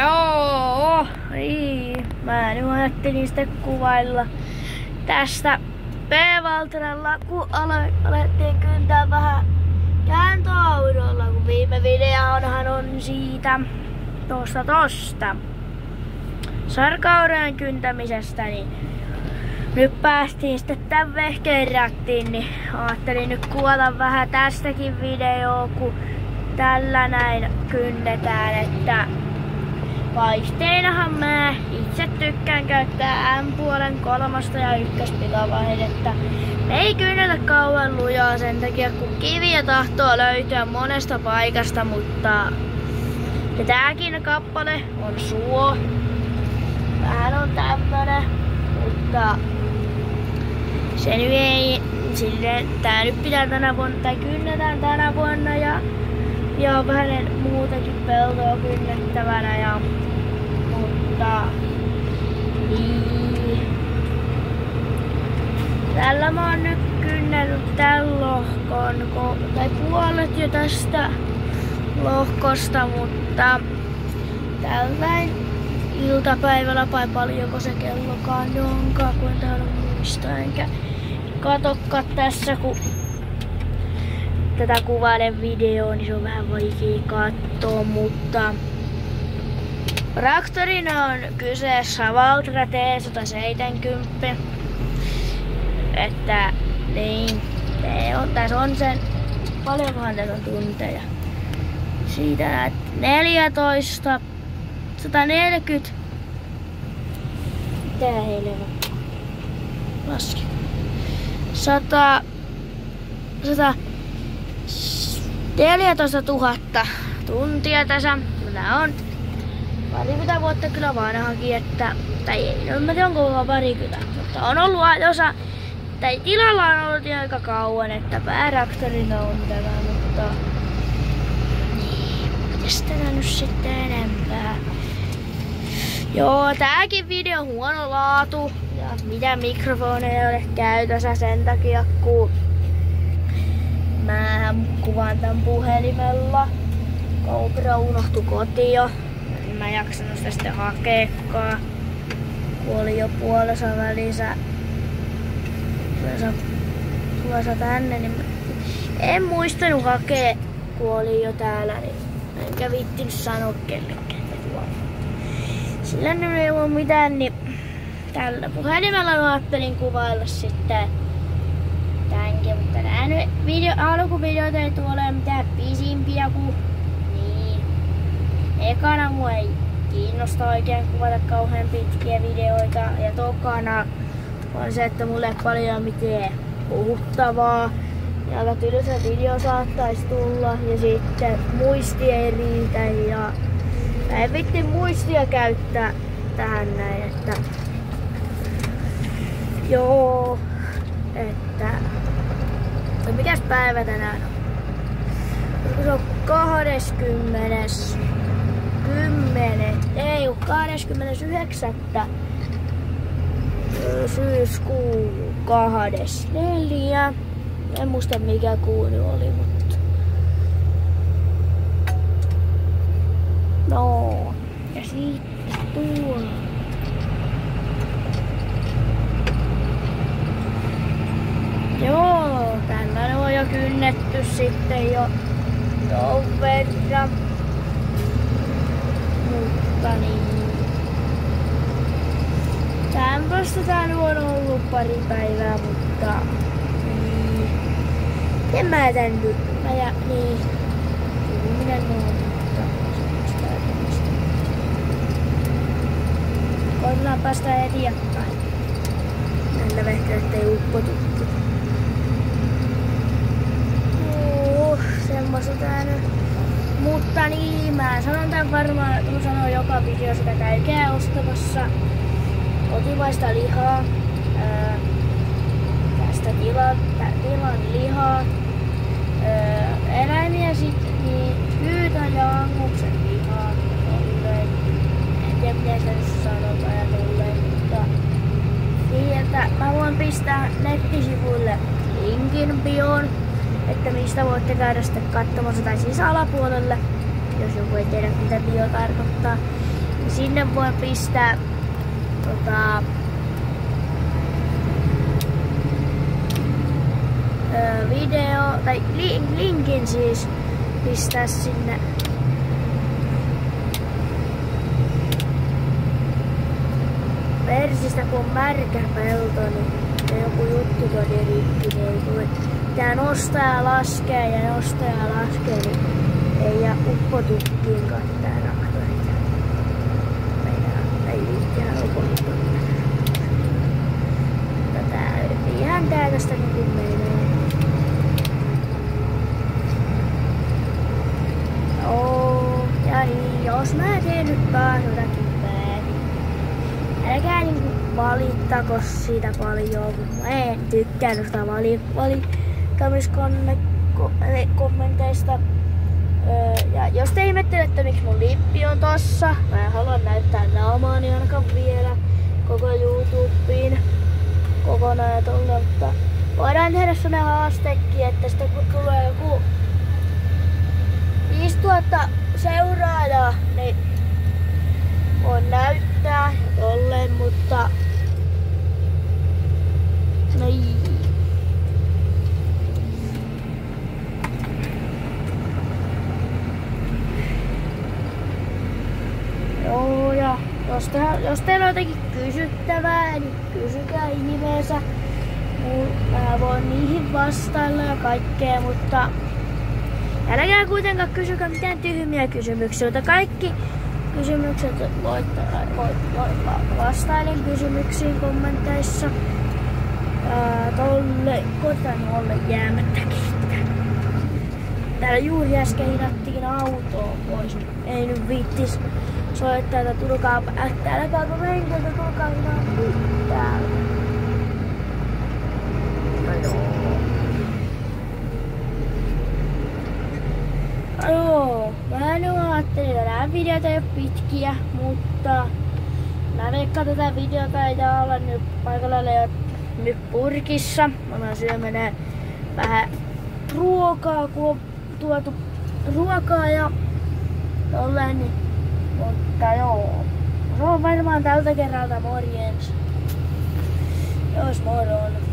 Joo, niin. Mä nyt ajattelin sitten kuvailla tästä P-Valtralla, kun alettiin kyntää vähän kääntöaudolla, kun viime videohan on siitä tosta sarkauden kyntämisestä, niin nyt päästiin sitten tän vehkeen rattiin, niin ajattelin nyt kuvata vähän tästäkin videoa, kun tällä näin kynnetään, että vaihteinahan mä itse tykkään käyttää M-puolen 3. ja 1. pikavaihetta. Me ei kynnetä kauan lujaa sen takia, kun kiviä tahtoo löytyä monesta paikasta, mutta ja tääkin kappale on suo. Vähän on tämmönen, mutta se nyt ei, silleen, tää nyt pitää tänä vuonna, tai kynnetään tänä vuonna ja on vähän muutakin peltoa kynnettävänä mutta niin. Tällä mä oon nyt kynnellyt tän lohkon, tai puolet jo tästä lohkosta, mutta tällainen iltapäivällä vai paljonko se kellokaan onkaan, kun en tahdo muistaa, enkä katokkaan tässä, kun tätä kuvailen videoa, niin se on vähän vaikea katsoa, mutta traktorina on kyseessä Valtra T170, että niin, tässä on sen, paljonkohan tässä on tunteja, siitä näet 14, 140, mitä heille on, laski, 14 000 tuntia tässä. Nää on parikymmentä vuotta kyllä vanhakin, että, tai ei, no mä tiedä onko parikymmentä, mutta on ollut osa, tai tilalla on ollut aika kauan, että päätraktorina on tämä, mutta niin, mites tänä nyt sitten enempää? Joo, tääkin video on huono laatu ja mitä mikrofoneja ei ole käytössä sen takia, kun mähän kuvaan tän puhelimella. GoPro unohtui kotiin jo. En mä jaksanut sitä sitten hakeekaan. Kun oli jo puolessa välissä tulossa tänne, niin en muistanut hakea, kun oli jo täällä, niin enkä viittinyt sanoa kellekään. Sillä nyt ei ole mitään, niin tällä puhelimella mä ajattelin kuvailla sitten tämänkin, mutta nää alkuvideot ei tule ole mitään pisimpiä kuin niin. Ekana mua ei kiinnosta oikein kuvata kauhean pitkiä videoita ja tokana on se, että mulle ei paljon mitään puhuttavaa ja aika tylsä video saattaisi tulla ja sitten muisti ei riitä ja mä en vitti muistia käyttää tähän näin, että joo, että no mikäs päivä tänään on? Se on 29. Syyskuun 24. En muista mikä kuu nyt oli, mutta no, ja sitten tuolla. Joo, tällä on jo kynnetty sitten jo ton verran. Mutta niin. Tämmöstä tää on ollut pari päivää, mutta niin. En mä tän nyt. Niin. Minä mutta koitetaan päästä eteenpäin. Näillä vehkeillä ei uppotu. Semmoista tää nyt. Mutta niin, mä sanon tän varmaan, kun sanon joka videossa, että käykää ostamassa kotimaista lihaa. Tästä tilan lihaa. Eläimiä sitten, niin hyytä ja anguksen lihaa. Tolleen. En tiedä miten se nyt sanotaan ja tolleen, mutta niin, että mä voin pistää nettisivuille linkin bioon, että mistä voitte käydä sitten katsomassa, tai siis alapuolelle, jos joku ei tiedä mitä bio tarkoittaa. niin sinne voi pistää video tai linkin siis pistää sinne Persistä, kun on märkä pelto, niin joku juttu on rikki, niin pitää nostaa ja laskea ja nostaa ja laskea, niin ei jää uppotukkiin kattaa traktorit. Ei mitään uppotukkiin. Ihan tää tästä niinku menee. Ja niin, jos mä teen nyt taas jotakin väärin, älkää niinku valittako siitä paljon, kun mä en tykkää noista valittamiskommenteista. Ja jos te ihmettelette, miksi mun lippi on tossa, mä en halua näyttää naamaani ainakaan vielä koko YouTubeen kokonaan ja tolle, mutta voidaan tehdä sellainen haastekin, että sitten kun tulee joku 5000 seuraajaa, niin voin näyttää tolleen, mutta niin. Joo, ja jos teillä on jotakin kysyttävää, niin kysykää ihmeessä. Mä voin niihin vastailla ja kaikkea, mutta älkää kuitenkaan kysykää mitään tyhmiä kysymyksiä, mutta kaikki kysymykset voit vastailin kysymyksiin kommenteissa. Koitan olla jäämättäkin. Täällä juuri äsken hidattiin autoa pois. Ei nyt viittis soittaa, että tulkaa älkää kun renkeltä, tulkaa hinaa täällä. Joo, mä en ajattelin, että nämä videot ei ole pitkiä, mutta mä veikkaan tätä videota ei tää olla nyt paikalla nyt purkissa. Mä syömään vähän ruokaa, kun on tuotu ruokaa ja tolleen, niin, mutta joo. Se on varmaan tältä kerralta morjens. Jos moro on.